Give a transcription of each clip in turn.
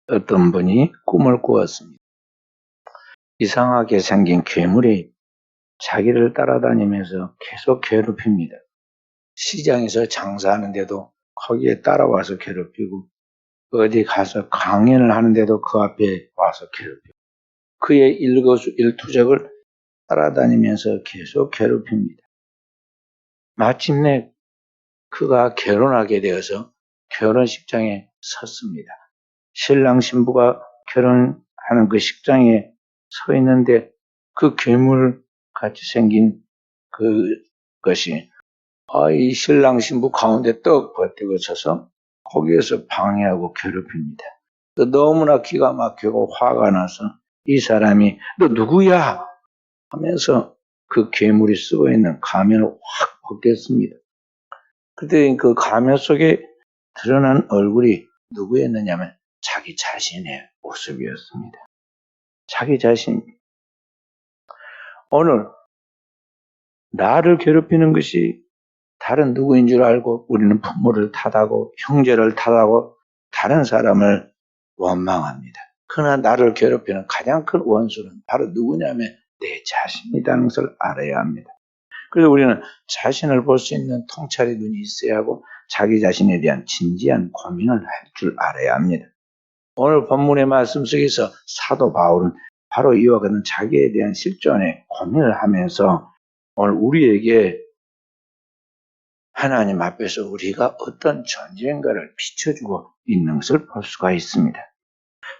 어떤 분이 꿈을 꾸었습니다. 이상하게 생긴 괴물이 자기를 따라다니면서 계속 괴롭힙니다. 시장에서 장사하는데도 거기에 따라와서 괴롭히고, 어디 가서 강연을 하는데도 그 앞에 와서 괴롭히고, 그의 일거수일투족을 따라다니면서 계속 괴롭힙니다. 마침내 그가 결혼하게 되어서 결혼식장에 섰습니다. 신랑 신부가 결혼하는 그 식장에 서 있는데 그 괴물 같이 생긴 그것이 이 신랑 신부 가운데 떡 버티고 서서 거기에서 방해하고 괴롭힙니다. 또 너무나 기가 막히고 화가 나서 이 사람이 너 누구야? 하면서 그 괴물이 쓰고 있는 가면을 확 벗겼습니다. 그때 그 가면 속에 드러난 얼굴이 누구였느냐면 자기 자신의 모습이었습니다. 자기 자신. 오늘 나를 괴롭히는 것이 다른 누구인 줄 알고 우리는 부모를 탓하고 형제를 탓하고 다른 사람을 원망합니다. 그러나 나를 괴롭히는 가장 큰 원수는 바로 누구냐면 내 자신이라는 것을 알아야 합니다. 그래서 우리는 자신을 볼 수 있는 통찰의 눈이 있어야 하고 자기 자신에 대한 진지한 고민을 할 줄 알아야 합니다. 오늘 본문의 말씀 속에서 사도 바울은 바로 이와 같은 자기에 대한 실존에 고민을 하면서 오늘 우리에게 하나님 앞에서 우리가 어떤 존재인가를 비춰주고 있는 것을 볼 수가 있습니다.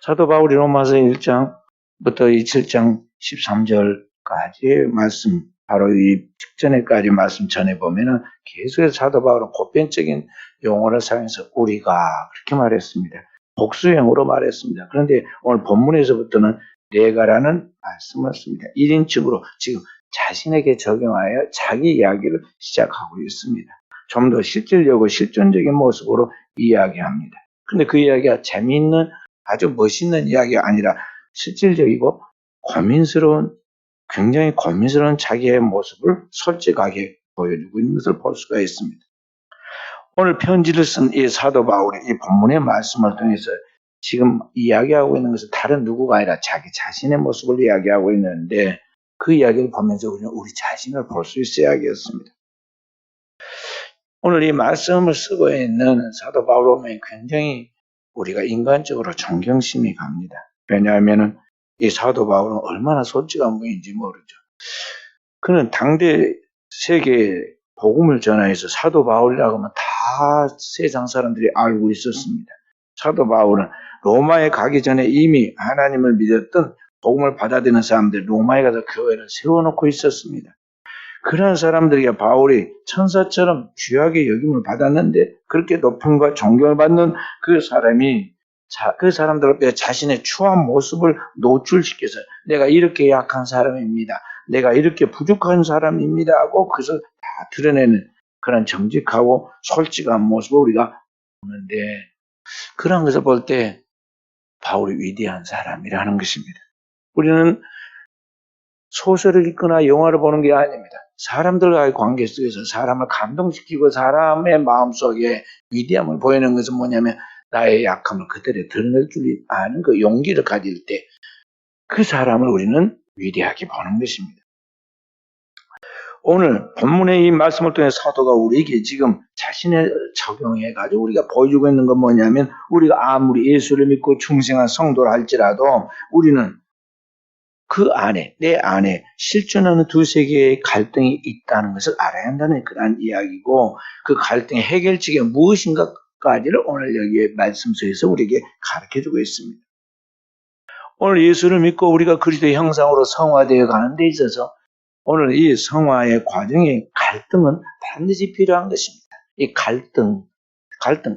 사도 바울이 로마서 1장부터 이 7장 13절까지의 말씀, 바로 이 직전에까지 말씀 전해보면은 계속해서 사도 바울은 보편적인 용어를 사용해서 우리가 그렇게 말했습니다. 복수형으로 말했습니다. 그런데 오늘 본문에서부터는 내가라는 말씀을 씁니다. 1인칭으로 지금 자신에게 적용하여 자기 이야기를 시작하고 있습니다. 좀 더 실질적이고 실존적인 모습으로 이야기합니다. 근데 그 이야기가 재미있는 아주 멋있는 이야기가 아니라 실질적이고 굉장히 고민스러운 자기의 모습을 솔직하게 보여주고 있는 것을 볼 수가 있습니다. 오늘 편지를 쓴 이 사도 바울이 이 본문의 말씀을 통해서 지금 이야기하고 있는 것은 다른 누구가 아니라 자기 자신의 모습을 이야기하고 있는데 그 이야기를 보면서 우리는 우리 자신을 볼 수 있어야겠습니다. 오늘 이 말씀을 쓰고 있는 사도 바울을 보면 굉장히 우리가 인간적으로 존경심이 갑니다. 왜냐하면 이 사도 바울은 얼마나 솔직한 분인지 모르죠. 그는 당대 세계에 복음을 전하여서 사도 바울이라고 하면 다 세상 사람들이 알고 있었습니다. 사도 바울은 로마에 가기 전에 이미 하나님을 믿었던 복음을 받아들이는 사람들 로마에 가서 교회를 세워놓고 있었습니다. 그런 사람들에게 바울이 천사처럼 귀하게 여김을 받았는데 그렇게 높임과 존경을 받는 그 사람이 그 사람들 앞에 자신의 추한 모습을 노출시켜서 내가 이렇게 약한 사람입니다. 내가 이렇게 부족한 사람입니다 하고 그것을 다 드러내는 그런 정직하고 솔직한 모습을 우리가 보는데 그런 것을 볼 때 바울이 위대한 사람이라는 것입니다. 우리는 소설을 읽거나 영화를 보는 게 아닙니다. 사람들과의 관계 속에서 사람을 감동시키고 사람의 마음속에 위대함을 보이는 것은 뭐냐면 나의 약함을 그들에 드러낼 줄 아는 그 용기를 가질 때 그 사람을 우리는 위대하게 보는 것입니다. 오늘 본문의 이 말씀을 통해 사도가 우리에게 지금 자신을 적용해가지고 우리가 보여주고 있는 건 뭐냐면 우리가 아무리 예수를 믿고 충성한 성도를 할지라도 우리는 그 안에, 내 안에 실존하는 두세 개의 갈등이 있다는 것을 알아야 한다는 그런 이야기고 그 갈등의 해결책이 무엇인가까지를 오늘 여기에 말씀 속에서 우리에게 가르쳐주고 있습니다. 오늘 예수를 믿고 우리가 그리스도의 형상으로 성화되어 가는 데 있어서 오늘 이 성화의 과정의 갈등은 반드시 필요한 것입니다. 이 갈등,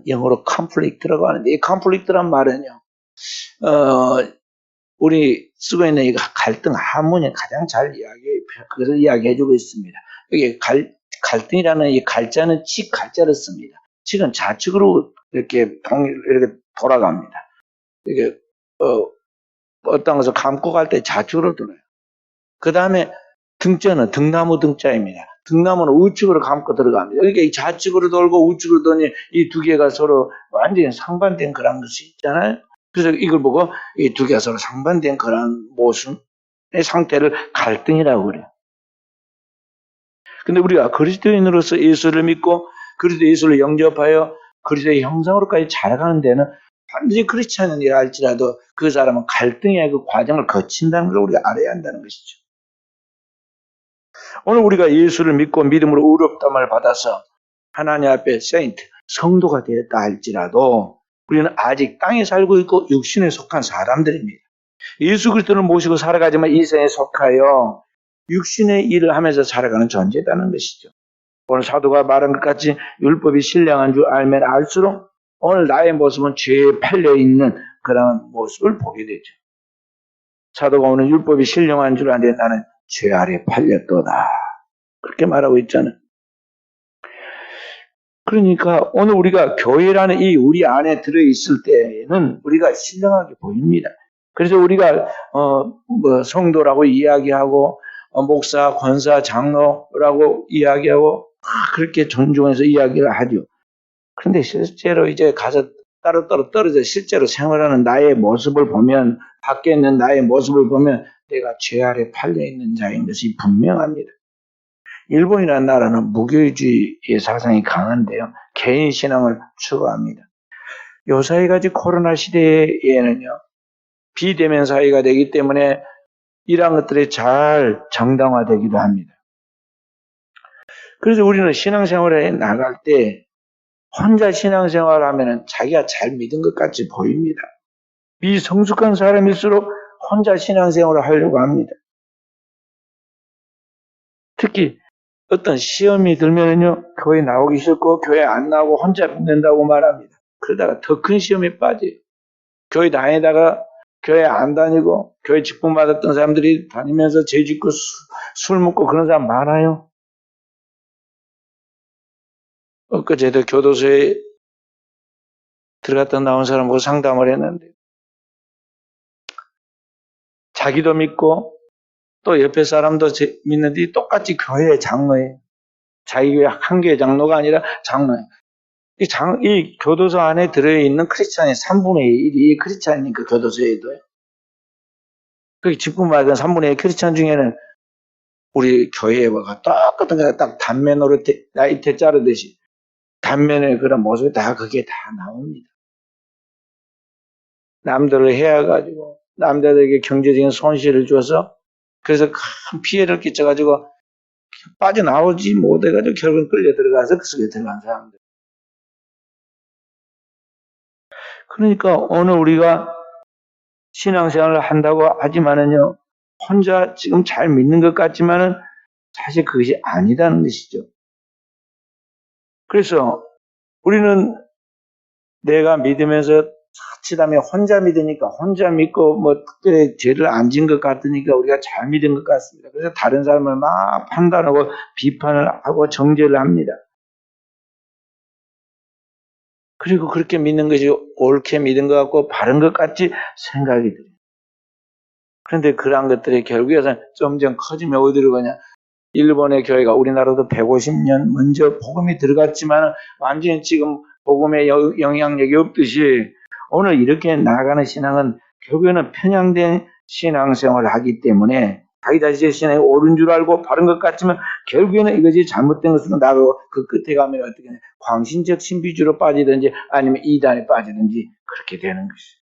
영어로 conflict라고 하는데 이 conflict란 말은요, 우리 쓰고 있는 이 갈등 한문이 가장 잘 그것을 이야기해주고 있습니다. 여기 갈등이라는 이 갈자는 갈자를 씁니다. 칙은 좌측으로 이렇게 돌아갑니다. 이게 어떤 것을 감고 갈 때 좌측으로 돌아요. 그 다음에 등자는 등나무 등자입니다. 등나무는 우측으로 감고 들어갑니다. 그러니까 이 좌측으로 돌고 우측으로 도니 이 두 개가 서로 완전히 상반된 그런 것이 있잖아요. 그래서 이걸 보고 이 두 개가 서로 상반된 그런 모습의 상태를 갈등이라고 그래요. 근데 우리가 그리스도인으로서 예수를 믿고 그리스도 예수를 영접하여 그리스도의 형상으로까지 자라가는 데는 반드시 크리스찬이라 할지라도 그 사람은 갈등의 그 과정을 거친다는 걸 우리가 알아야 한다는 것이죠. 오늘 우리가 예수를 믿고 믿음으로 의롭다함을 받아서 하나님 앞에 세인트, 성도가 되었다 할지라도 우리는 아직 땅에 살고 있고 육신에 속한 사람들입니다. 예수 그리스도를 모시고 살아가지만 이 생에 속하여 육신의 일을 하면서 살아가는 존재다는 것이죠. 오늘 사도가 말한 것 같이 율법이 신령한 줄 알면 알수록 오늘 나의 모습은 죄에 팔려있는 그런 모습을 보게 되죠. 사도가 오늘 율법이 신령한 줄 아는데 나는 죄 아래 팔렸도다. 그렇게 말하고 있잖아요. 그러니까 오늘 우리가 교회라는 이 우리 안에 들어있을 때는 우리가 신령하게 보입니다. 그래서 우리가 성도라고 이야기하고 목사, 권사, 장로라고 이야기하고 그렇게 존중해서 이야기를 하죠. 그런데 실제로 이제 가서 따로따로 떨어져 실제로 생활하는 나의 모습을 보면, 밖에 있는 나의 모습을 보면 내가 죄 아래 팔려있는 자인 것이 분명합니다. 일본이라는 나라는 무교주의의 사상이 강한데요. 개인 신앙을 추구합니다. 요사이같이 코로나 시대에는요. 비대면 사회가 되기 때문에 이러한 것들이 잘 정당화되기도 합니다. 그래서 우리는 신앙생활에 나갈 때 혼자 신앙생활을 하면 자기가 잘 믿은 것 같이 보입니다. 미성숙한 사람일수록 혼자 신앙생활을 하려고 합니다. 특히 어떤 시험이 들면요, 교회 나오기 싫고 교회 안 나오고 혼자 믿는다고 말합니다. 그러다가 더 큰 시험에 빠져요. 교회 다니다가 교회 안 다니고 교회 직분 받았던 사람들이 다니면서 죄 짓고 술 먹고 그런 사람 많아요. 엊그제도 교도소에 들어갔다 나온 사람하고 상담을 했는데 자기도 믿고 또 옆에 사람도 믿는데 똑같이 교회 장로예요. 자기 교회 한 교회 장로가 아니라 장로예요. 이 교도소 안에 들어있는 크리스찬의 3분의 1이 크리스찬이니까 교도소에도요. 그 직분 받은 3분의 1 크리스찬 중에는 우리 교회와 똑같은 거가 딱 단면 노릇 나이테 자르듯이 단면의 그런 모습이 다 그게 다 나옵니다. 남들을 해야가지고 남자들에게 경제적인 손실을 줘서 그래서 큰 피해를 끼쳐가지고 빠져나오지 못해가지고 결국은 끌려 들어가서 그 속에 들어간 사람들. 그러니까 오늘 우리가 신앙생활을 한다고 하지만은요, 혼자 지금 잘 믿는 것 같지만은 사실 그것이 아니다는 것이죠. 그래서 우리는 내가 믿으면서 자칫하면 혼자 믿으니까 혼자 믿고 뭐 특별히 죄를 안 진 것 같으니까 우리가 잘 믿은 것 같습니다. 그래서 다른 사람을 막 판단하고 비판을 하고 정죄를 합니다. 그리고 그렇게 믿는 것이 옳게 믿은 것 같고 바른 것 같이 생각이 들어요. 그런데 그러한 것들이 결국에는 점점 커지면 어디로 가냐? 일본의 교회가 우리나라도 150년 먼저 복음이 들어갔지만 완전히 지금 복음의 영향력이 없듯이 오늘 이렇게 나아가는 신앙은 결국에는 편향된 신앙생활을 하기 때문에 자기 자신의 신앙이 옳은 줄 알고 바른 것 같지만 결국에는 이것이 잘못된 것으로 나가고 그 끝에 가면 어떻게 되냐? 광신적 신비주의로 빠지든지 아니면 이단에 빠지든지 그렇게 되는 것이죠.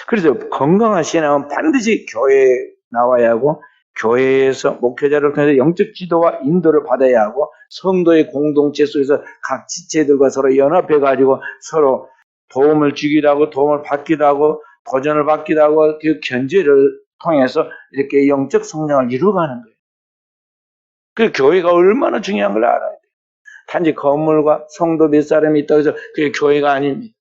그래서 건강한 신앙은 반드시 교회에 나와야 하고 교회에서 목회자를 통해서 영적 지도와 인도를 받아야 하고 성도의 공동체 속에서 각 지체들과 서로 연합해가지고 서로 도움을 주기도 하고 도움을 받기도 하고 도전을 받기도 하고 그 견제를 통해서 이렇게 영적 성장을 이루어가는 거예요. 그 교회가 얼마나 중요한 걸 알아야 돼요. 단지 건물과 성도 몇 사람이 있다고 해서 그게 교회가 아닙니다.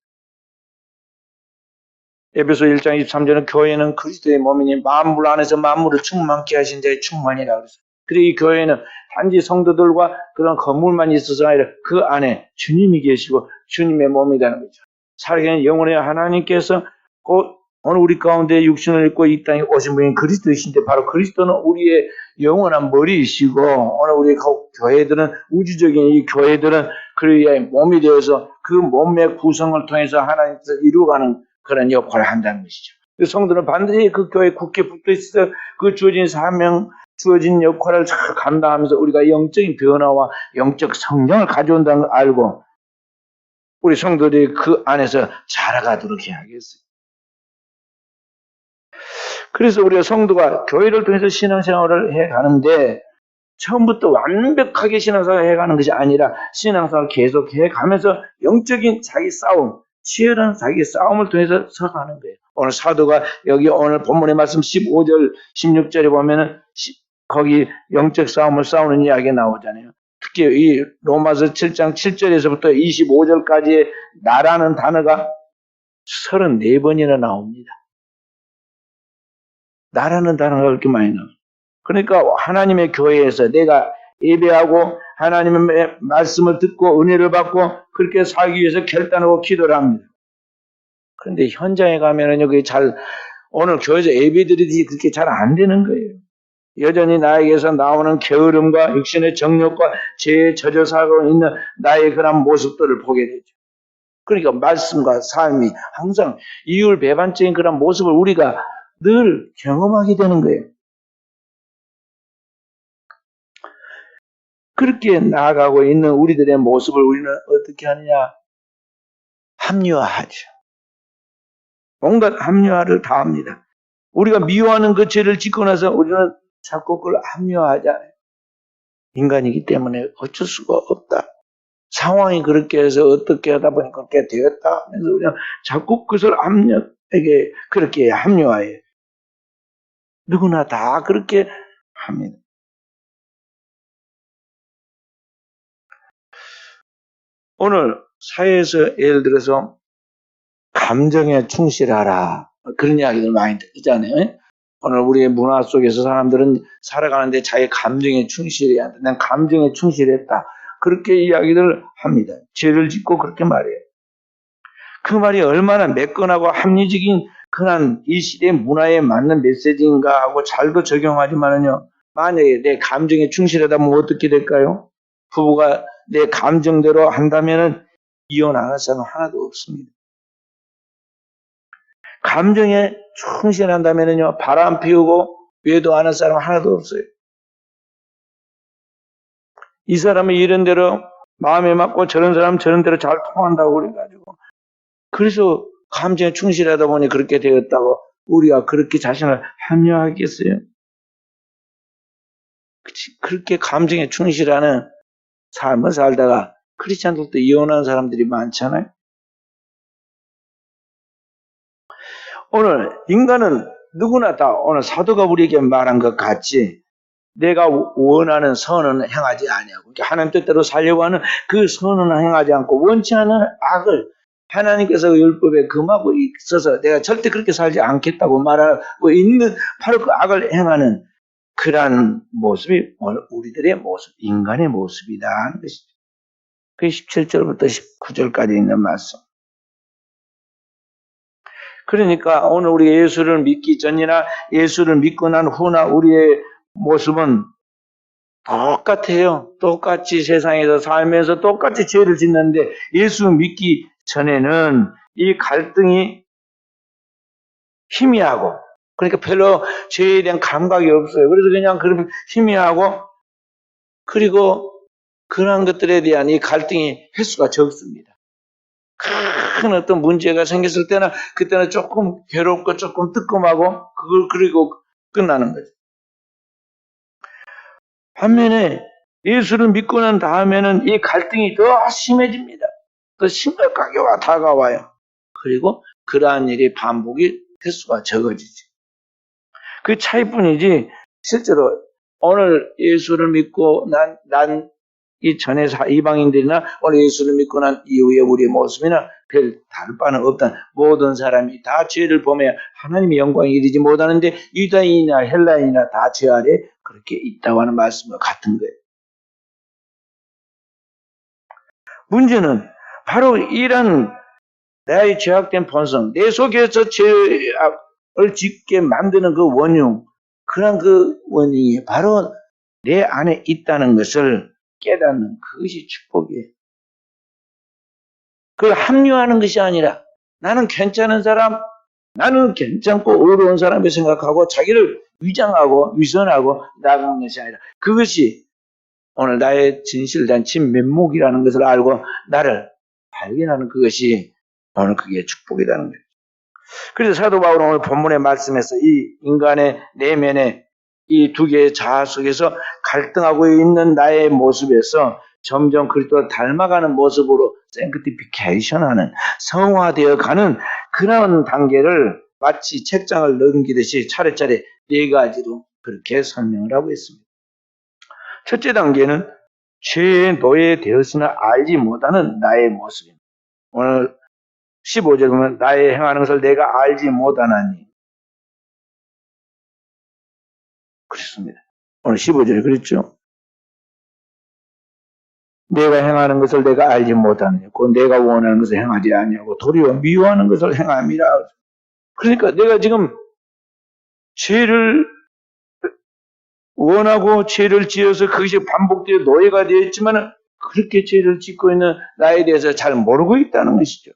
에베소 1장 23절은 교회는 그리스도의 몸이니 만물 안에서 만물을 충만케 하신 자의 충만이라고 그랬어요. 그리고 이 교회는 단지 성도들과 그런 건물만 있어서가 아니라 그 안에 주님이 계시고 주님의 몸이라는 거죠. 살아계신 영혼의 하나님께서 곧 오늘 우리 가운데 육신을 입고 이 땅에 오신 분이 그리스도이신데 바로 그리스도는 우리의 영원한 머리이시고 오늘 우리 교회들은 우주적인 이 교회들은 그의 몸이 되어서 그 몸의 구성을 통해서 하나님께서 이루어가는 그런 역할을 한다는 것이죠. 성도는 반드시 그 교회에 굳게 붙어 있어 그 주어진 사명, 주어진 역할을 잘 감당하면서 우리가 영적인 변화와 영적 성장을 가져온다는 걸 알고 우리 성도들이 그 안에서 자라가도록 해야겠어요. 그래서 우리가 성도가 교회를 통해서 신앙생활을 해가는데 처음부터 완벽하게 신앙생활을 해가는 것이 아니라 신앙생활을 계속 해가면서 영적인 자기 싸움, 치열한 자기 싸움을 통해서 서가는 거예요. 오늘 사도가 여기 오늘 본문의 말씀 15절, 16절에 보면은 거기 영적 싸움을 싸우는 이야기가 나오잖아요. 특히 이 로마서 7장 7절에서부터 25절까지의 나라는 단어가 34번이나 나옵니다. 나라는 단어가 그렇게 많이 나와요. 그러니까 하나님의 교회에서 내가 예배하고 하나님의 말씀을 듣고 은혜를 받고 그렇게 살기 위해서 결단하고 기도를 합니다. 그런데 현장에 가면은요, 그게 오늘 교회에서 예배드리듯이 그렇게 잘 안 되는 거예요. 여전히 나에게서 나오는 게으름과 육신의 정욕과 죄에 젖어 살고 있는 나의 그런 모습들을 보게 되죠. 그러니까 말씀과 삶이 항상 이율배반적인 그런 모습을 우리가 늘 경험하게 되는 거예요. 그렇게 나아가고 있는 우리들의 모습을 우리는 어떻게 하느냐? 합리화하죠. 온갖 합리화를 다 합니다. 우리가 미워하는 그 죄를 짓고 나서 우리는 자꾸 그걸 합리화하잖아요. 인간이기 때문에 어쩔 수가 없다. 상황이 그렇게 해서 어떻게 하다 보니까 그렇게 되었다. 그래서 우리는 자꾸 그것을 그렇게 합리화해요. 누구나 다 그렇게 합니다. 오늘 사회에서 예를 들어서 감정에 충실하라. 그런 이야기들 많이 듣잖아요. 오늘 우리의 문화 속에서 사람들은 살아가는데 자기 감정에 충실해야 한다. 난 감정에 충실했다. 그렇게 이야기를 합니다. 죄를 짓고 그렇게 말해요. 그 말이 얼마나 매끈하고 합리적인 그런 이 시대의 문화에 맞는 메시지인가 하고 잘도 적용하지만은요. 만약에 내 감정에 충실하다면 어떻게 될까요? 부부가 내 감정대로 한다면은 이혼 안 할 사람 하나도 없습니다. 감정에 충실한다면은요, 바람 피우고 외도 안 할 사람 하나도 없어요. 이 사람은 이런 대로 마음에 맞고 저런 사람은 저런 대로 잘 통한다고 그래가지고. 그래서 감정에 충실하다 보니 그렇게 되었다고 우리가 그렇게 자신을 합리화하겠어요? 그렇게 감정에 충실하는 삶을 살다가 크리스찬들도 이혼한 사람들이 많잖아요. 오늘 인간은 누구나 다 오늘 사도가 우리에게 말한 것 같이 내가 원하는 선은 행하지 아니하고 하나님 뜻대로 살려고 하는 그 선은 행하지 않고 원치 않는 악을 하나님께서 율법에 금하고 있어서 내가 절대 그렇게 살지 않겠다고 말하고 있는 바로 그 악을 행하는 그러한 모습이 오늘 우리들의 모습, 인간의 모습이다 하는 것이죠. 그 17절부터 19절까지 있는 말씀. 그러니까 오늘 우리 예수를 믿기 전이나 예수를 믿고 난 후나 우리의 모습은 똑같아요. 똑같이 세상에서 살면서 똑같이 죄를 짓는데 예수 믿기 전에는 이 갈등이 희미하고 그러니까 별로 죄에 대한 감각이 없어요. 그래서 그냥 그렇게 희미하고 그리고 그런 것들에 대한 이 갈등이 횟수가 적습니다. 큰 어떤 문제가 생겼을 때는 그때는 조금 괴롭고 조금 뜨끔하고 그걸 그리고 끝나는 거죠. 반면에 예수를 믿고 난 다음에는 이 갈등이 더 심해집니다. 더 심각하게 다가와요. 그리고 그러한 일이 반복이 횟수가 적어지죠. 그 차이뿐이지 실제로 오늘 예수를 믿고 난 이 전에 이방인들이나 오늘 예수를 믿고 난 이후에 우리의 모습이나 별 다를 바는 없다. 모든 사람이 다 죄를 범해 하나님의 영광에 이르지 못하는데 유다인이나 헬라인이나 다 죄 아래 그렇게 있다고 하는 말씀과 같은 거예요. 문제는 바로 이런 나의 죄악된 본성, 내 속에서 죄를 짓게 만드는 그 원흉, 그런 그 원인이 바로 내 안에 있다는 것을 깨닫는 그것이 축복이에요. 그걸 합리화하는 것이 아니라 나는 괜찮은 사람, 나는 괜찮고 의로운 사람을 생각하고 자기를 위장하고 위선하고 나가는 것이 아니라 그것이 오늘 나의 진실된 진면목이라는 것을 알고 나를 발견하는 그것이 오늘 그게 축복이라는 거예요. 그래서 사도 바울은 오늘 본문의 말씀에서 이 인간의 내면의 이 두 개의 자아 속에서 갈등하고 있는 나의 모습에서 점점 그리스도를 닮아가는 모습으로 생크티피케이션하는 성화되어 가는 그런 단계를 마치 책장을 넘기듯이 차례차례 네 가지로 그렇게 설명을 하고 있습니다. 첫째 단계는 죄의 노예되었으나 알지 못하는 나의 모습입니다. 오늘 15절 보면 나의 행하는 것을 내가 알지 못하나니 그렇습니다. 오늘 15절에 그랬죠. 내가 행하는 것을 내가 알지 못하느냐. 곧 내가 원하는 것을 행하지 아니하고 도리어 미워하는 것을 행함이라. 그러니까 내가 지금 죄를 원하고 죄를 지어서 그것이 반복되어 노예가 되어 있지만 그렇게 죄를 짓고 있는 나에 대해서 잘 모르고 있다는 것이죠.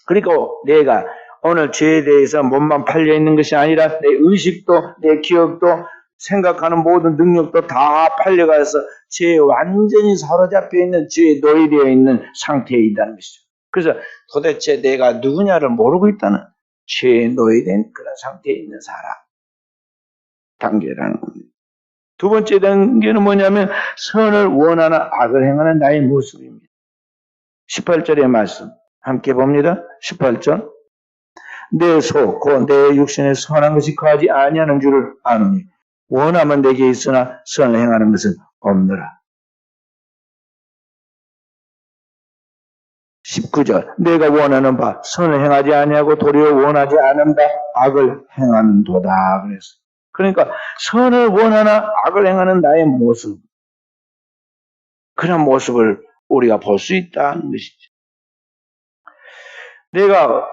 그러니까 내가 오늘 죄에 대해서 몸만 팔려 있는 것이 아니라 내 의식도 내 기억도 생각하는 모든 능력도 다 팔려가서 죄에 완전히 사로잡혀 있는 죄에 노예되어 있는 상태에 있다는 것이죠. 그래서 도대체 내가 누구냐를 모르고 있다는 죄에 노예된 그런 상태에 있는 사람 단계라는 겁니다. 두 번째 단계는 뭐냐면 선을 원하는 악을 행하는 나의 모습입니다. 18절의 말씀 함께 봅니다. 18절 내 속, 곧 내 육신에 선한 것이 거하지 아니하는 줄을 아노니 원하면 내게 있으나 선을 행하는 것은 없느라. 19절 내가 원하는 바 선을 행하지 아니하고 도리어 원하지 않은 바 악을 행하는도다. 그래서 그러니까 선을 원하나 악을 행하는 나의 모습 그런 모습을 우리가 볼 수 있다는 것이죠. 내가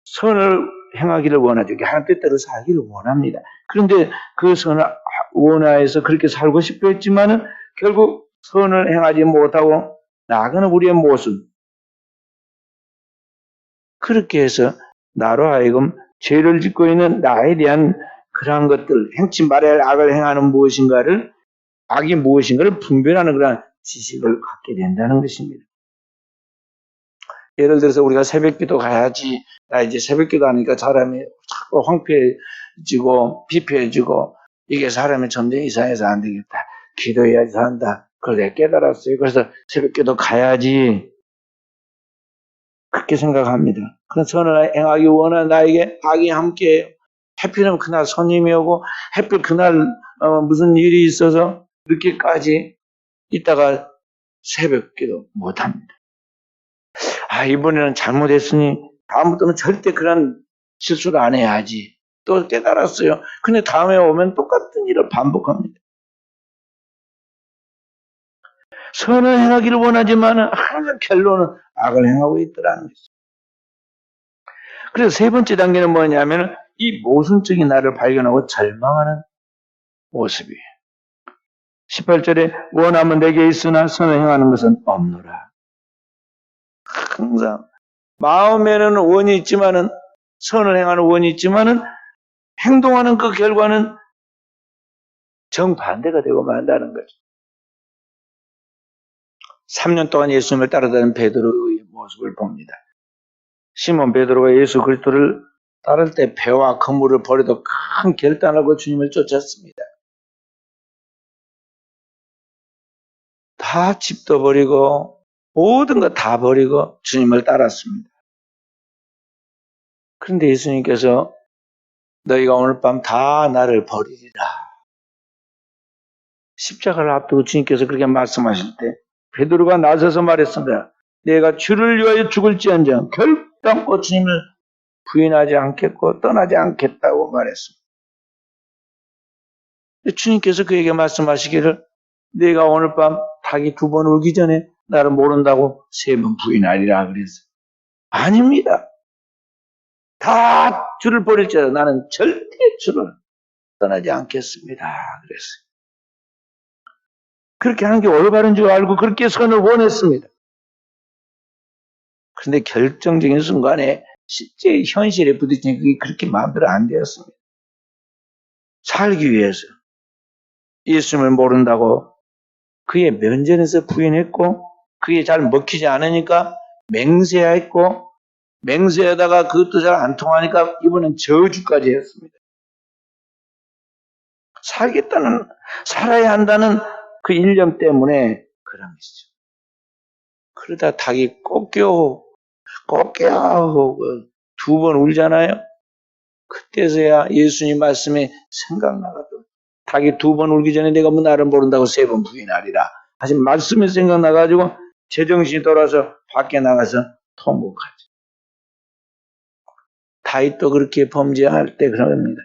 선을 행하기를 원하죠. 하나님 뜻대로 살기를 원합니다. 그런데 그 선을 원하여서 그렇게 살고 싶어 했지만은 결국 선을 행하지 못하고 나아가는 우리의 모습. 그렇게 해서 나로 하여금 죄를 짓고 있는 나에 대한 그러한 것들, 행치 말아야 할 악을 행하는 무엇인가를, 악이 무엇인가를 분별하는 그런 지식을 갖게 된다는 것입니다. 예를 들어서 우리가 새벽기도 가야지, 나 이제 새벽기도 하니까 사람이 자꾸 황폐해지고 비폐해지고 이게 사람이 점점 이상해서 안 되겠다. 기도해야지 산다. 그걸 내가 깨달았어요. 그래서 새벽기도 가야지. 그렇게 생각합니다. 그런 선을 행하기 원하는 나에게 악이 함께해요. 하필이면 그날 손님이 오고 하필 그날 무슨 일이 있어서 늦게까지 있다가 새벽기도 못합니다. 이번에는 잘못했으니 다음부터는 절대 그런 실수를 안 해야지. 또 깨달았어요. 근데 다음에 오면 똑같은 일을 반복합니다. 선을 행하기를 원하지만 항상 결론은 악을 행하고 있더라는 거죠. 그래서 세 번째 단계는 뭐냐면 이 모순적인 나를 발견하고 절망하는 모습이에요. 18절에 원하면 내게 있으나 선을 행하는 것은 없노라. 항상 마음에는 원이 있지만은 선을 행하는 원이 있지만은 행동하는 그 결과는 정반대가 되고 만다는 거죠. 3년 동안 예수님을 따라다니는 베드로의 모습을 봅니다. 시몬 베드로가 예수 그리스도를 따를 때 배와 그물을 버려도 큰 결단하고 주님을 쫓았습니다. 다 집도 버리고 모든 거 다 버리고 주님을 따랐습니다. 그런데 예수님께서 너희가 오늘 밤 다 나를 버리리라. 십자가를 앞두고 주님께서 그렇게 말씀하실 때 베드로가 나서서 말했습니다. 내가 주를 위하여 죽을지언정 결단코 주님을 부인하지 않겠고 떠나지 않겠다고 말했습니다. 주님께서 그에게 말씀하시기를 내가 오늘 밤 닭이 2번 울기 전에 나를 모른다고 3번 부인하리라 그랬어요. 아닙니다. 다 주를 버릴지라도 나는 절대 주를 떠나지 않겠습니다. 그랬어요. 그렇게 하는 게 올바른 줄 알고 그렇게 선을 원했습니다. 그런데 결정적인 순간에 실제 현실에 부딪히니 그게 그렇게 마음대로 안 되었습니다. 살기 위해서 예수님을 모른다고 그의 면전에서 부인했고, 그게 잘 먹히지 않으니까 맹세했고, 맹세하다가 그것도 잘 안 통하니까 이번엔 저주까지 했습니다. 살아야 한다는 그 일념 때문에 그런 것이죠. 그러다 닭이 꺾여 하고 두 번 울잖아요. 그때서야 예수님 말씀이 생각나거든. 닭이 두 번 울기 전에 내가 뭐 나를 모른다고 세 번 부인하리라. 하신 말씀이 생각나가지고 제정신이 돌아서 밖에 나가서 통곡하지. 다윗도 그렇게 범죄할 때 그럽니다.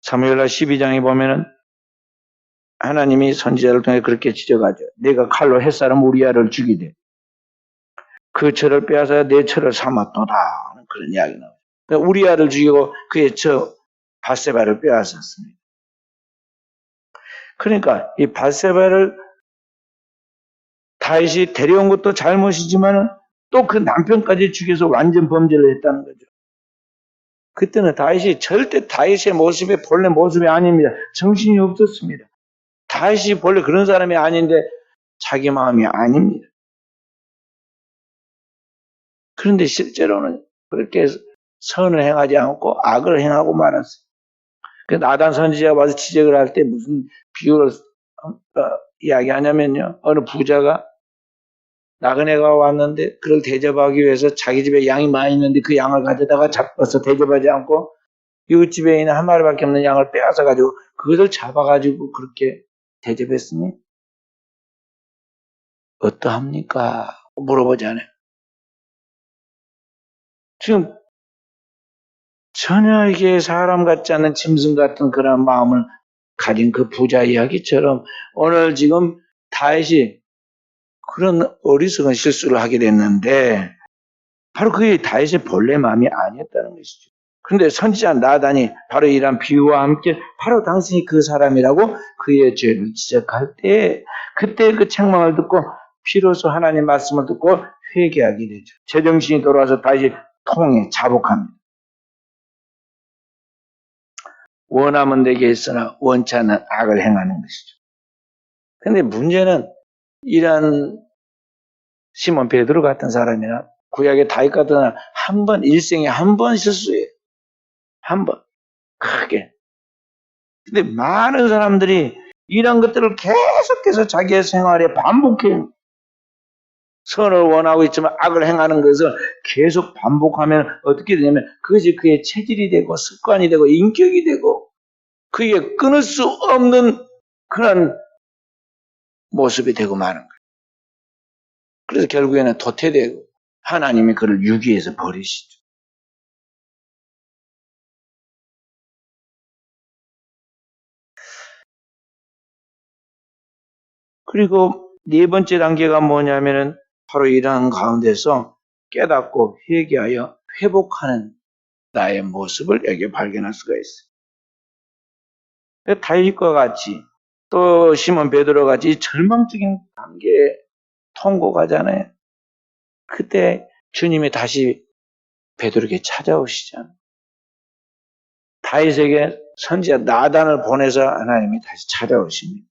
사무엘하 12장에 보면은 하나님이 선지자를 통해 그렇게 지적하죠. 내가 칼로 햇사람 우리아를 죽이되 그 철을 빼앗아 내 철을 삼았도다. 그런 이야기 나와요. 우리아를 죽이고 그의 처 밧세바를 빼앗았습니다. 그러니까 이 밧세바를 다윗이 데려온 것도 잘못이지만 또 그 남편까지 죽여서 완전 범죄를 했다는 거죠. 그때는 다윗이 절대 다윗의 모습이 본래 모습이 아닙니다. 정신이 없었습니다. 다윗이 본래 그런 사람이 아닌데 자기 마음이 아닙니다. 그런데 실제로는 그렇게 선을 행하지 않고 악을 행하고 말았어요. 그 나단 선지자가 와서 지적을 할 때 무슨 비유를 이야기하냐면요. 어느 부자가 나그네가 왔는데 그를 대접하기 위해서 자기 집에 양이 많이 있는데 그 양을 가져다가 잡아서 대접하지 않고 이웃집에 있는 한 마리밖에 없는 양을 빼앗아 가지고 그것을 잡아가지고 그렇게 대접했으니 어떠합니까? 물어보잖아요. 지금 전혀 이게 사람 같지 않은 짐승 같은 그런 마음을 가진 그 부자 이야기처럼 오늘 지금 다윗이 그런 어리석은 실수를 하게 됐는데 바로 그게 다윗의 본래 마음이 아니었다는 것이죠. 그런데 선지자 나단이 바로 이런 비유와 함께 바로 당신이 그 사람이라고 그의 죄를 지적할 때 그때 그 책망을 듣고 비로소 하나님 말씀을 듣고 회개하게 되죠. 제정신이 돌아와서 다시 통해 자복합니다. 원하면 되게 있으나 원치 않는 악을 행하는 것이죠. 근데 문제는 이런 시몬 베드로 같은 사람이나 구약의 다윗 같은 사람 한 번 일생에 한 번 실수해요. 한 번. 크게. 근데 많은 사람들이 이런 것들을 계속해서 자기의 생활에 반복해요. 선을 원하고 있지만 악을 행하는 것을 계속 반복하면 어떻게 되냐면 그것이 그의 체질이 되고 습관이 되고 인격이 되고 그게 끊을 수 없는 그런 모습이 되고 마는 거예요. 그래서 결국에는 도태되고 하나님이 그를 유기해서 버리시죠. 그리고 네 번째 단계가 뭐냐면은 바로 이러한 가운데서 깨닫고 회개하여 회복하는 나의 모습을 여기에 발견할 수가 있어요. 다윗과 같이 또 시몬 베드로 같이 절망적인 단계에 통곡하잖아요. 그때 주님이 다시 베드로에게 찾아오시잖아요. 다윗에게 선지자 나단을 보내서 하나님이 다시 찾아오십니다.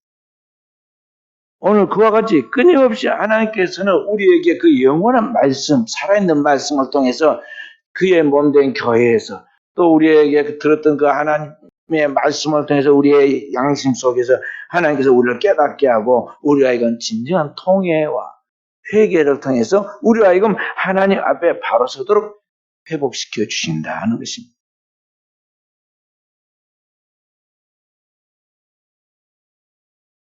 오늘 그와 같이 끊임없이 하나님께서는 우리에게 그 영원한 말씀, 살아있는 말씀을 통해서 그의 몸된 교회에서 또 우리에게 들었던 그 하나님의 말씀을 통해서 우리의 양심 속에서 하나님께서 우리를 깨닫게 하고 우리와 이건 진정한 통회와 회개를 통해서 우리와 이건 하나님 앞에 바로 서도록 회복시켜 주신다 하는 것입니다.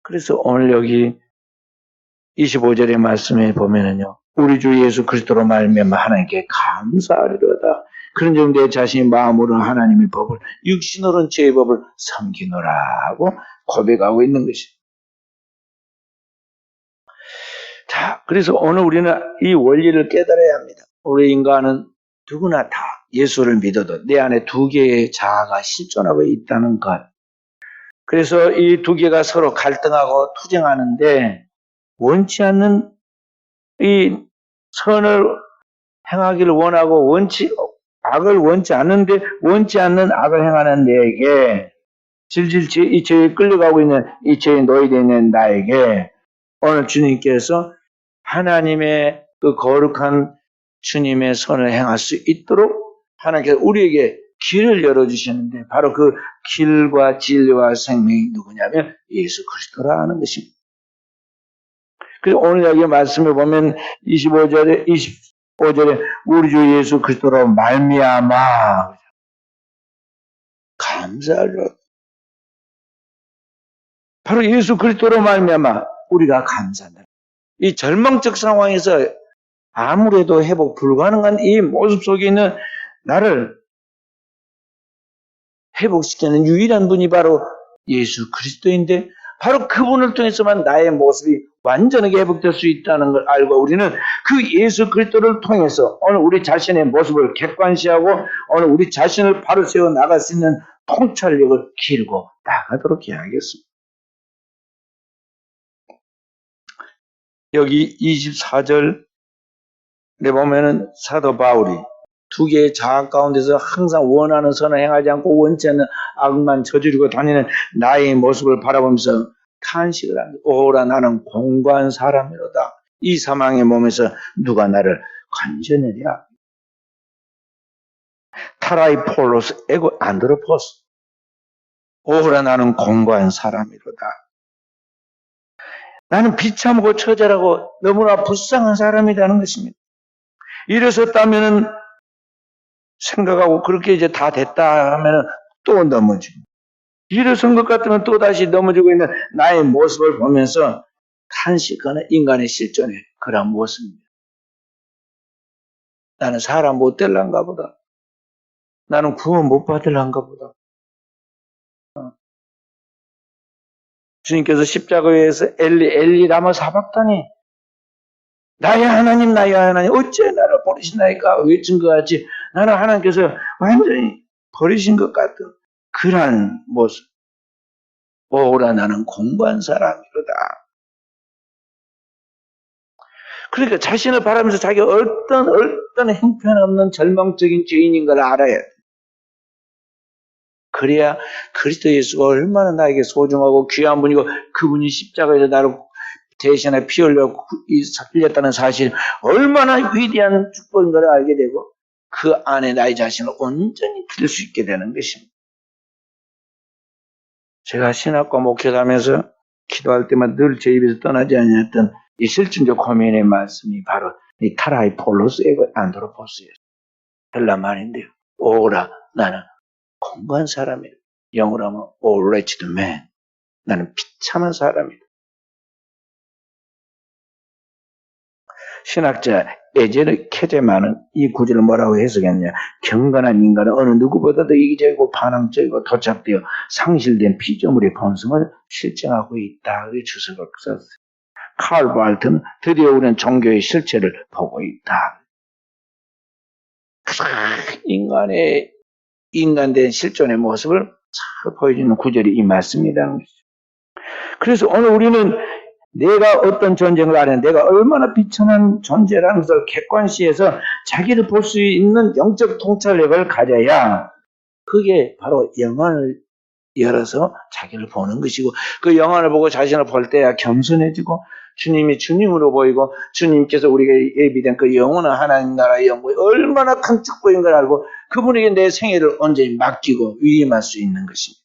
그래서 오늘 여기 25절의 말씀에 보면은요. 우리 주 예수 그리스도로 말미암아 하나님께 감사하리로다. 그런즉 내 자신의 마음으로 하나님의 법을 육신으로는 죄의 법을 섬기노라 하고 고백하고 있는 것입니다. 자, 그래서 오늘 우리는 이 원리를 깨달아야 합니다. 우리 인간은 누구나 다 예수를 믿어도 내 안에 두 개의 자아가 실존하고 있다는 것. 그래서 이 두 개가 서로 갈등하고 투쟁하는데 원치 않는 이 선을 행하기를 원하고 악을 원치 않는데 원치 않는 악을 행하는 내게 질질 이 죄에 끌려가고 있는 이 죄에 노예되어 있는 나에게 오늘 주님께서 하나님의 그 거룩한 주님의 선을 행할 수 있도록 하나님께서 우리에게 길을 열어주시는데 바로 그 길과 진리와 생명이 누구냐면 예수 그리스도라는 것입니다. 그래서 오늘 여기 말씀을 보면 25절에 우리 주 예수 그리스도로 말미암아 감사하죠. 바로 예수 그리스도로 말미암아 우리가 감사한다. 이 절망적 상황에서 아무래도 회복 불가능한 이 모습 속에 있는 나를 회복시키는 유일한 분이 바로 예수 그리스도인데 바로 그분을 통해서만 나의 모습이 완전하게 회복될 수 있다는 걸 알고 우리는 그 예수 그리스도를 통해서 오늘 우리 자신의 모습을 객관시하고 오늘 우리 자신을 바로 세워 나갈 수 있는 통찰력을 기르고 나가도록 해야겠습니다. 여기 24절에 보면은 사도 바울이 두 개의 자아 가운데서 항상 원하는 선을 행하지 않고 원치 않는 악만 저지르고 다니는 나의 모습을 바라보면서 탄식을 합니다. 오라 나는 공고한 사람이로다. 이 사망의 몸에서 누가 나를 건져내랴. 타라이폴로스 에고 안드로포스. 오라 나는 공고한 사람이로다. 나는 비참하고 처절하고 너무나 불쌍한 사람이라는 것입니다. 이랬었다면은 생각하고 그렇게 이제 다 됐다 하면은 또 넘어지고 일어선 것 같으면 또 다시 넘어지고 있는 나의 모습을 보면서 탄식하는 인간의 실존의 그런 모습입니다. 나는 사람 못 될란가 보다. 나는 구원 못 받을란가 보다. 주님께서 십자가에서 엘리 라마 사박다니 나의 하나님 어째 나를 버리시나이까 외친 것 같이 나는 하나님께서 완전히 버리신 것 같은 그러한 모습. 오라 나는 공부한 사람이로다. 그러니까 자신을 바라면서 자기가 어떤 형편없는 절망적인 죄인인 걸 알아야 돼. 그래야 그리스도 예수가 얼마나 나에게 소중하고 귀한 분이고 그분이 십자가에서 나를 대신에 피 흘려 살렸다는 사실 얼마나 위대한 축복인 걸 알게 되고 그 안에 나의 자신을 온전히 드릴 수 있게 되는 것입니다. 제가 신학과 목회를 하면서 기도할 때만 늘 제 입에서 떠나지 않았던 이 실증적 고민의 말씀이 바로 이 타라이폴로스의 안드로포스예요. 헬라 말인데요. 오라 나는 공부한 사람이에요. 영어로 하면 all wretched man. 나는 비참한 사람이다. 신학자 에제르 케제만은 이 구절을 뭐라고 해석했냐. 경건한 인간은 어느 누구보다도 이기적이고 반항적이고 도착되어 상실된 피조물의 본성을 실증하고 있다. 그 주석을 썼어요. 칼 발트는 드디어 우리는 종교의 실체를 보고 있다. 인간의 인간된 실존의 모습을 잘 보여주는 구절이 이 말씀이라는 것이죠. 그래서 오늘 우리는 내가 어떤 존재를 아는 내가 얼마나 비천한 존재라는 것을 객관시해서 자기를 볼 수 있는 영적 통찰력을 가져야 그게 바로 영안을 열어서 자기를 보는 것이고 그 영안을 보고 자신을 볼 때야 겸손해지고 주님이 주님으로 보이고 주님께서 우리에게 예비된 그 영원한 하나님 나라의 영광이 얼마나 큰 축복인 걸 알고 그분에게 내 생애를 온전히 맡기고 위임할 수 있는 것입니다.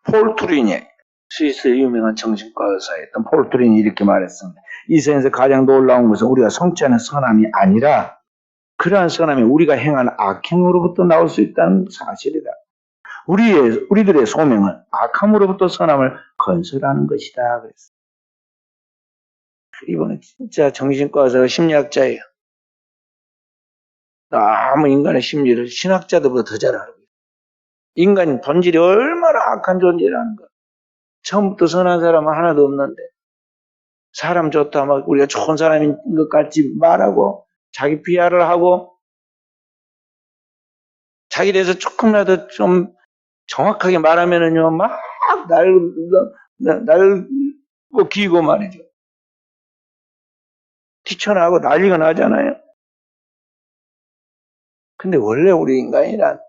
폴 투린이 스위스의 유명한 정신과 의사였던 폴 투린이 이렇게 말했습니다. 이 세상에서 가장 놀라운 것은 우리가 성취하는 선함이 아니라 그러한 선함이 우리가 행한 악행으로부터 나올 수 있다는 사실이다. 우리들의 소명은 악함으로부터 선함을 건설하는 것이다. 그랬어요. 이번에 진짜 정신과 의사가 심리학자예요. 너무 인간의 심리를 신학자들보다 더 잘 알고 있어요. 인간 본질이 얼마나 악한 존재라는 거. 처음부터 선한 사람은 하나도 없는데 사람 좋다 막 우리가 좋은 사람인 것 같이 말하고 자기 비하를 하고 자기에 대해서 조금이라도 좀 정확하게 말하면은요 막 날 날고 기고 말이죠. 뛰쳐나가고 난리가 나잖아요. 근데 원래 우리 인간이란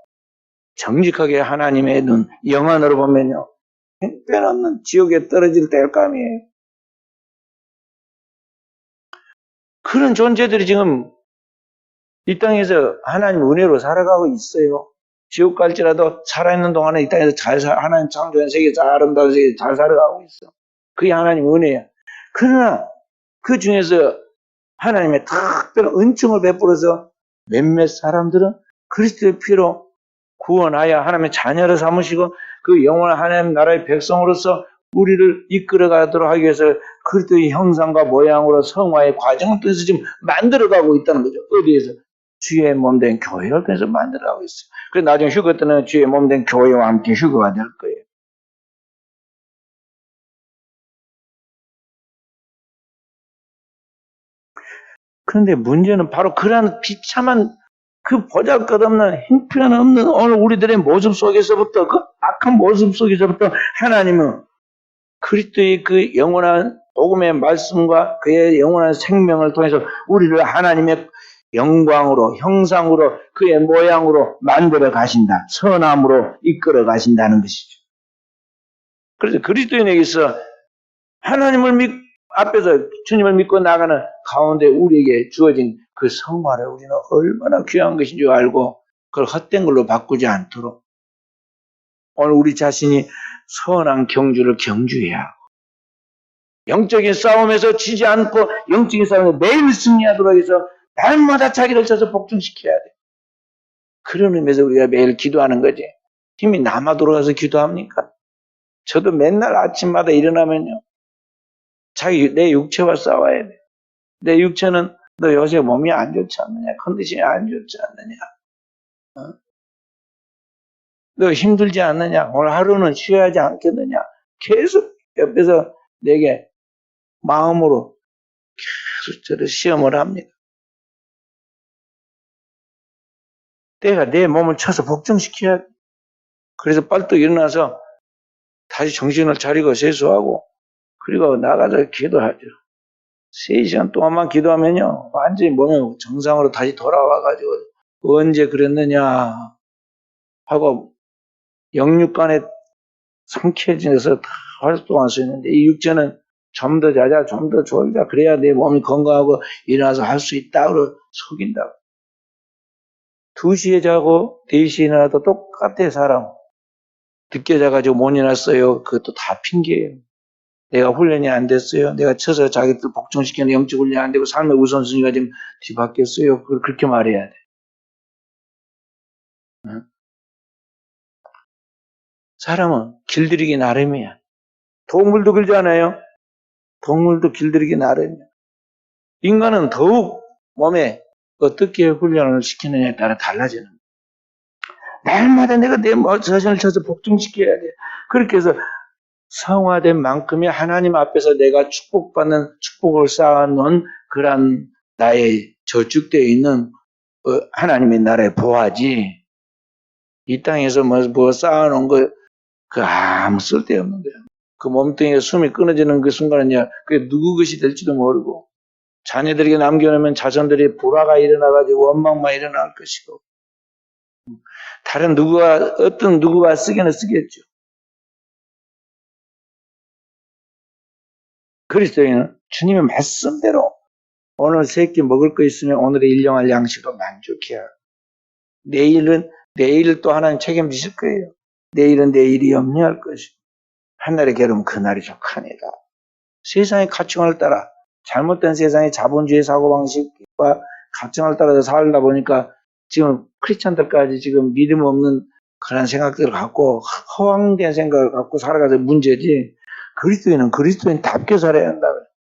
정직하게 하나님의 눈, 영안으로 보면요. 형편없는 지옥에 떨어질 땔감이에요. 그런 존재들이 지금 이 땅에서 하나님 은혜로 살아가고 있어요. 지옥 갈지라도 살아있는 동안에 이 땅에서 하나님 창조한 세계에서 아름다운 세계에서 잘 살아가고 있어. 그게 하나님 은혜야. 그러나 그 중에서 하나님의 특별한 은총을 베풀어서 몇몇 사람들은 그리스도의 피로 구원하여 하나님의 자녀를 삼으시고 그 영원한 하나님 나라의 백성으로서 우리를 이끌어가도록 하기 위해서 그리스도의 형상과 모양으로 성화의 과정을 통해서 지금 만들어가고 있다는 거죠. 어디에서? 주의 몸된 교회를 통해서 만들어가고 있어요. 그래서 나중에 휴거 때는 주의 몸된 교회와 함께 휴거가 될 거예요. 그런데 문제는 바로 그러한 비참한 그 보잘것없는 형편없는 오늘 우리들의 모습 속에서부터 그 악한 모습 속에서부터 하나님은 그리스도의 그 영원한 복음의 말씀과 그의 영원한 생명을 통해서 우리를 하나님의 영광으로 형상으로 그의 모양으로 만들어 가신다. 선함으로 이끌어 가신다는 것이죠. 그래서 그리스도인에게서 하나님을 앞에서 주님을 믿고 나가는 가운데 우리에게 주어진 그 성화를 우리는 얼마나 귀한 것인 줄 알고 그걸 헛된 걸로 바꾸지 않도록 오늘 우리 자신이 선한 경주를 경주해야 하고 영적인 싸움에서 지지 않고 영적인 싸움에서 매일 승리하도록 해서 날마다 자기를 쳐서 복종시켜야 돼. 그런 의미에서 우리가 매일 기도하는 거지. 힘이 남아 돌아가서 기도합니까? 저도 맨날 아침마다 일어나면요. 내 육체와 싸워야 돼. 내 육체는 너 요새 몸이 안 좋지 않느냐? 컨디션이 안 좋지 않느냐? 너 힘들지 않느냐? 오늘 하루는 쉬어야 하지 않겠느냐? 계속 옆에서 내게 마음으로 계속 저를 시험을 합니다. 내가 내 몸을 쳐서 복종시켜야 돼. 그래서 빨리 일어나서 다시 정신을 차리고 세수하고 그리고 나가서 기도하죠. 3시간 동안만 기도하면요. 완전히 몸이 정상으로 다시 돌아와가지고 언제 그랬느냐 하고 영육간에 상쾌해져서 다 활동할 수 있는데 이 육체는 좀 더 자자, 좀 더 졸자 그래야 내 몸이 건강하고 일어나서 할 수 있다고 속인다고. 2시에 자고 4시에 일어나도 똑같아 사람. 늦게 자가지고 못 일어났어요. 그것도 다 핑계예요. 내가 훈련이 안 됐어요. 내가 쳐서 자기들 복종시키는 영적 훈련이 안 되고 삶의 우선순위가 지금 뒤바뀌었어요. 그걸 그렇게 말해야 돼. 응? 사람은 길들이기 나름이야. 동물도 그러잖아요. 동물도 길들이기 나름이야. 인간은 더욱 몸에 어떻게 훈련을 시키느냐에 따라 달라지는 거야. 날마다 내가 내 자신을 쳐서 복종시켜야 돼. 그렇게 해서 성화된 만큼의 하나님 앞에서 내가 축복받는 축복을 쌓아놓은 그런 나의 저축되어 있는 하나님의 나라의 보화지. 이 땅에서 뭐 쌓아놓은 거 그 아무 쓸데없는 거야. 그 몸뚱이에 숨이 끊어지는 그 순간은요, 그게 누구 것이 될지도 모르고 자녀들에게 남겨놓으면 자손들이 불화가 일어나가지고 원망만 일어날 것이고 다른 어떤 누구가 쓰기는 쓰겠죠. 그리스도인은 주님의 말씀대로 오늘 3끼 먹을 거 있으면 오늘의 일용할 양식으로 만족해야 하고 내일을 또 하나님 책임지실 거예요. 내일은 내일이 염려할 것이고 한날의 게으름 그날이 족하니라. 세상의 가치관을 따라 잘못된 세상의 자본주의 사고방식과 가치관을 따라서 살다 보니까 지금 크리스찬들까지 지금 믿음 없는 그런 생각들을 갖고 허황된 생각을 갖고 살아가서 문제지. 그리스도인은 그리스도인답게 살아야 한다.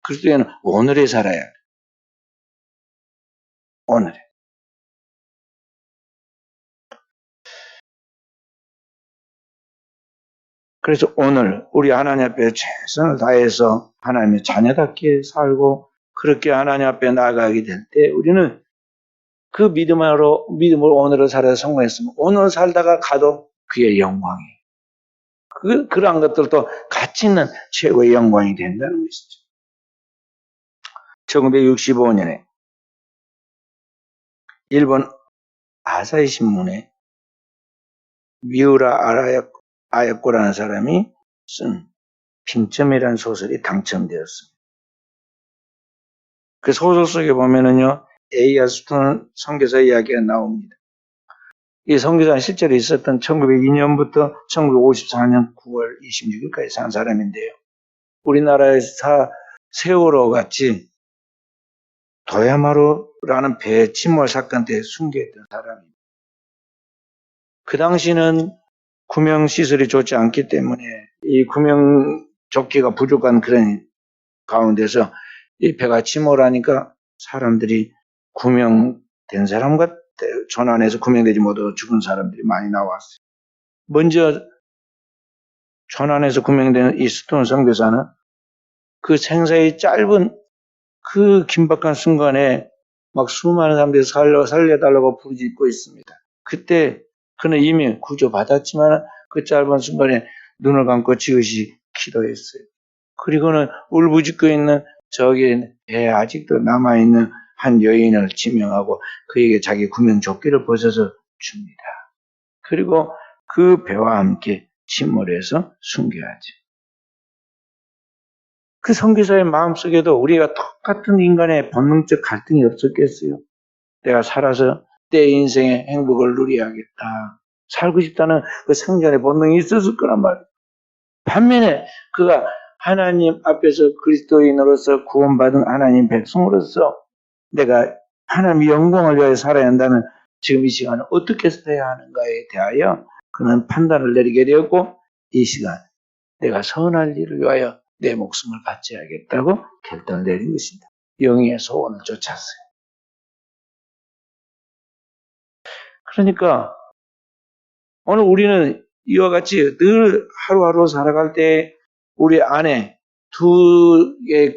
그리스도인은 오늘에 살아야 돼. 오늘에. 그래서 오늘 우리 하나님 앞에 최선을 다해서 하나님의 자녀답게 살고 그렇게 하나님 앞에 나아가게 될 때 우리는 그 믿음으로 오늘을 살아서 성공했으면 오늘 살다가 가도 그의 영광이 그러한 것들도 같이 있는 최고의 영광이 된다는 것이죠. 1965년에 일본 아사히 신문에 미우라 아야코라는 사람이 쓴 빈점이라는 소설이 당첨되었습니다. 그 소설 속에 보면은요, 에이야스톤 선교사 이야기가 나옵니다. 이 선교사는 실제로 있었던 1902년부터 1954년 9월 26일까지 산 사람인데요. 우리나라에서 세월호 같이 도야마루라는 배 침몰 사건 때 순교했던 사람입니다. 그 당시는 구명시설이 좋지 않기 때문에 이 구명조끼가 부족한 그런 가운데서 이 배가 침몰하니까 사람들이 구명된 사람과 조난해서 구명되지 못하고 죽은 사람들이 많이 나왔어요. 먼저 조난해서 구명된 이 스톤 선교사는 그 생사의 짧은 그 긴박한 순간에 막 수많은 사람들이 살려달라고 부르짖고 있습니다. 그때 그는 이미 구조받았지만 그 짧은 순간에 눈을 감고 지그시 기도했어요. 그리고는 울부짖고 있는 저기 배에 아직도 남아있는 한 여인을 지명하고 그에게 자기 구명조끼를 벗어서 줍니다. 그리고 그 배와 함께 침몰해서 순교하죠. 그 선교사의 마음속에도 우리가 똑같은 인간의 본능적 갈등이 없었겠어요? 내가 살아서 내 인생의 행복을 누려야겠다. 살고 싶다는 그 생존의 본능이 있었을 거란 말이에요. 반면에 그가 하나님 앞에서 그리스도인으로서 구원받은 하나님 백성으로서 내가 하나님의 영광을 위하여 살아야 한다면 지금 이 시간을 어떻게 써야 하는가에 대하여 그는 판단을 내리게 되었고 이 시간 내가 선할 일을 위하여 내 목숨을 바쳐야겠다고 결단을 내린 것입니다. 영의 소원을 쫓았어요. 그러니까 오늘 우리는 이와 같이 늘 하루하루 살아갈 때 우리 안에 두 개의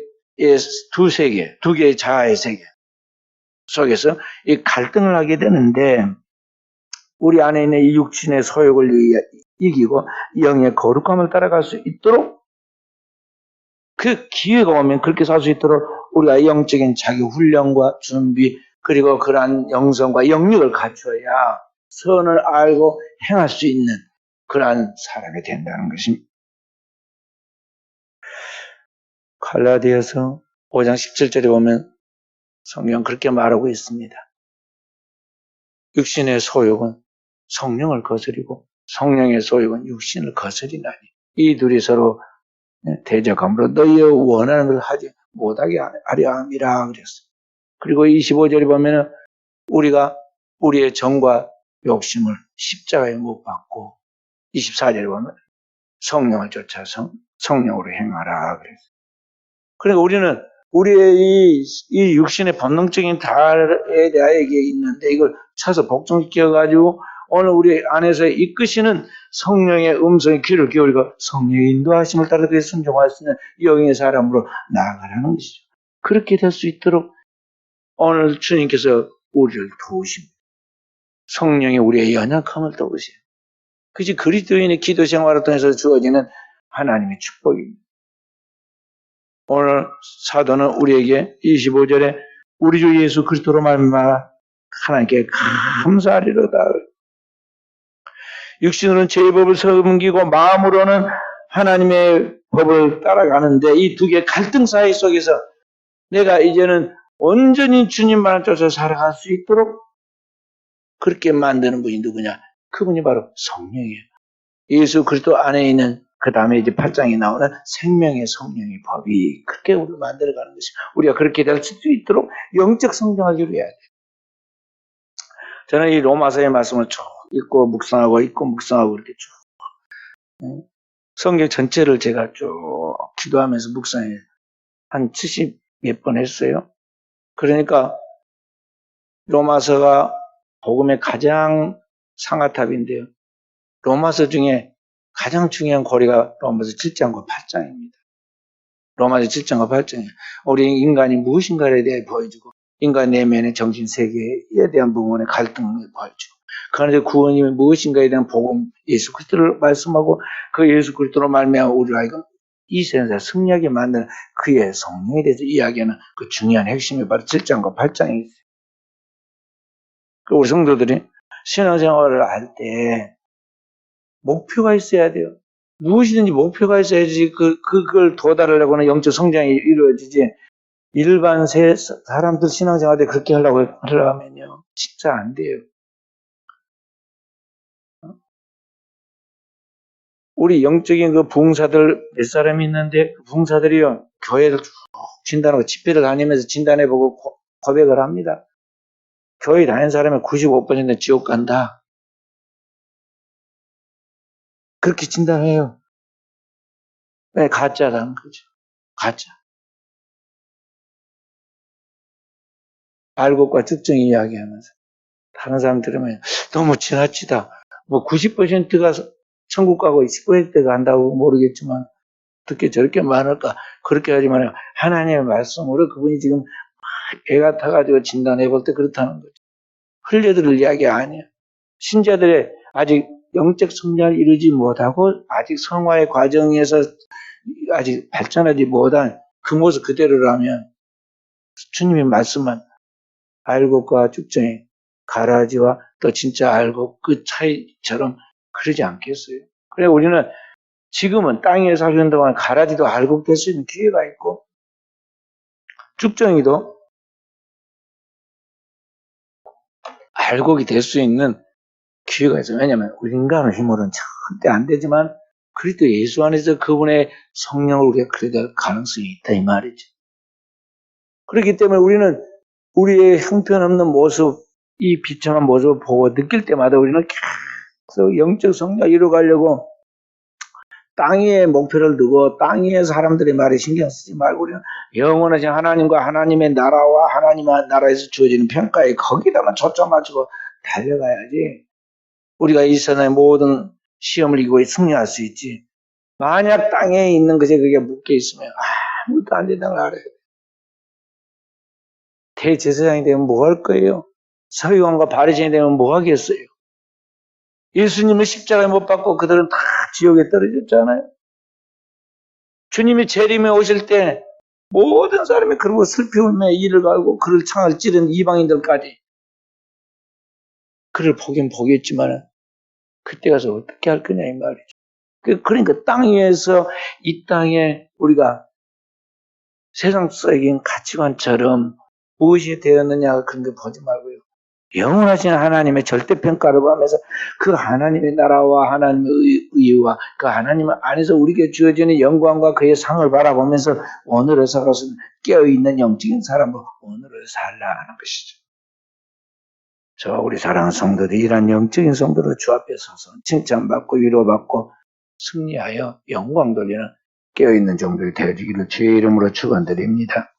자아의 세계 속에서 이 갈등을 하게 되는데 우리 안에 있는 이 육신의 소욕을 이기고 영의 거룩함을 따라갈 수 있도록 그 기회가 오면 그렇게 살 수 있도록 우리가 영적인 자기 훈련과 준비 그리고 그러한 영성과 영력을 갖춰야 선을 알고 행할 수 있는 그러한 사람이 된다는 것입니다. 갈라디아서 5장 17절에 보면 성경 그렇게 말하고 있습니다. 육신의 소욕은 성령을 거스리고 성령의 소욕은 육신을 거스리나니 이 둘이 서로 대적함으로 너희의 원하는 걸 하지 못하게 하려 함이라 그랬어요. 그리고 25절에 보면 우리가 우리의 정과 욕심을 십자가에 못 박고 24절에 보면 성령을 쫓아서 성령으로 행하라 그랬어요. 그러니까 우리는 우리의 이 육신의 본능적인 달에 대하여 있는데 이걸 차서 복종시켜가지고 오늘 우리 안에서 이끄시는 성령의 음성의 귀를 기울이고 성령의 인도하심을 따라 그에 순종할 수 있는 영의 사람으로 나아가라는 것이죠. 그렇게 될 수 있도록 오늘 주님께서 우리를 도우십니다. 성령이 우리의 연약함을 도우세요. 그것이 그리스도인의 기도 생활을 통해서 주어지는 하나님의 축복입니다. 오늘 사도는 우리에게 25절에 우리 주 예수 그리스도로 말미암아 하나님께 감사하리로다. 육신으로는 죄의 법을 섬기고 마음으로는 하나님의 법을 따라가는데 이 두 개의 갈등 사이 속에서 내가 이제는 온전히 주님만을 쫓아 살아갈 수 있도록 그렇게 만드는 분이 누구냐? 그분이 바로 성령이에요. 예수 그리스도 안에 있는 그 다음에 이제 8장에 나오는 생명의 성령의 법이 그렇게 우리를 만들어가는 것이 우리가 그렇게 될 수 있도록 영적 성장을 이루어야 돼요. 저는 이 로마서의 말씀을 쭉 읽고 묵상하고 이렇게 쭉 성경 전체를 제가 쭉 기도하면서 묵상해 한 70 몇 번 했어요. 그러니까 로마서가 복음의 가장 상아탑인데요. 로마서 중에 가장 중요한 고리가 로마서 7장과 8장입니다. 로마서 7장과 8장이에요. 우리 인간이 무엇인가에 대해 보여주고 인간 내면의 정신 세계에 대한 부분의 갈등을 보여주고 그 안에서 구원이 무엇인가에 대한 복음, 예수 그리스도를 말씀하고 그 예수 그리스도로 말미암아 우리가 이건 이 세상에 승리하게 만드는 그의 성령에 대해서 이야기하는 그 중요한 핵심이 바로 7장과 8장이 있어요. 우리 성도들이 신앙생활을 할 때 목표가 있어야 돼요. 무엇이든지 목표가 있어야지 그걸 도달하려고는 영적 성장이 이루어지지. 일반 사람들 신앙생활 때 그렇게 하려면요. 진짜 안 돼요. 우리 영적인 그 부흥사들 몇 사람이 있는데 그 부흥사들이요. 교회를 쭉 진단하고 집회를 다니면서 진단해보고 고백을 합니다. 교회 다니는 사람의 95%는 지옥 간다. 그렇게 진단해요. 왜? 가짜라는 거죠. 가짜. 알곡과 특정 이야기하면서. 다른 사람 들으면 너무 지나치다. 뭐 90%가 천국 가고 10%가 간다고 모르겠지만 어떻게 저렇게 많을까? 그렇게 하지만 하나님의 말씀으로 그분이 지금 배가 타가지고 진단해 볼 때 그렇다는 거죠. 흘려들을 이야기 아니에요. 신자들의 아직 영적 성장을 이루지 못하고 아직 성화의 과정에서 아직 발전하지 못한 그 모습 그대로라면 주님의 말씀은 알곡과 죽정이 가라지와 또 진짜 알곡 그 차이처럼 그러지 않겠어요? 그래 우리는 지금은 땅에 사는 동안 가라지도 알곡 될 수 있는 기회가 있고 죽정이도 알곡이 될 수 있는 기회가 있어요. 왜냐하면 우리 인간의 힘으로는 절대 안 되지만 그리스도 예수 안에서 그분의 성령을 우리가 그려야 가능성이 있다 이 말이죠. 그렇기 때문에 우리는 우리의 형편없는 모습, 이 비참한 모습을 보고 느낄 때마다 우리는 계속 영적 성장 이루어가려고 땅 위에 목표를 두고 땅 위에 사람들의 말에 신경 쓰지 말고 우리는 영원하신 하나님과 하나님의 나라와 하나님의 나라에서 주어지는 평가에 거기다만 초점 맞추고 달려가야지 우리가 이 세상의 모든 시험을 이기고 승리할 수 있지. 만약 땅에 있는 것에 그게 묶여 있으면 아무것도 안 된다는 걸 알아야 돼. 대제사장이 되면 뭐 할 거예요? 서기관과 바리새인이 되면 뭐 하겠어요? 예수님을 십자가에 못 박고 그들은 다 지옥에 떨어졌잖아요. 주님이 재림에 오실 때 모든 사람이 그러고 슬피 울며 이를 갈고 그를 창을 찌른 이방인들까지 그를 보긴 보겠지만 그때 가서 어떻게 할 거냐 이 말이죠. 그러니까 땅 위에서 이 땅에 우리가 세상적인 가치관처럼 무엇이 되었느냐 그런 거 보지 말고요. 영원하신 하나님의 절대평가를 보면서 그 하나님의 나라와 하나님의 의와 그 하나님 안에서 우리에게 주어지는 영광과 그의 상을 바라보면서 오늘을 살아서 깨어있는 영적인 사람으로 오늘을 살라 하는 것이죠. 저 우리 사랑하는 성도들이 이런 영적인 성도로 주 앞에 서서 칭찬받고 위로받고 승리하여 영광 돌리는 깨어있는 종들이 되어지기를 주의 이름으로 축원드립니다.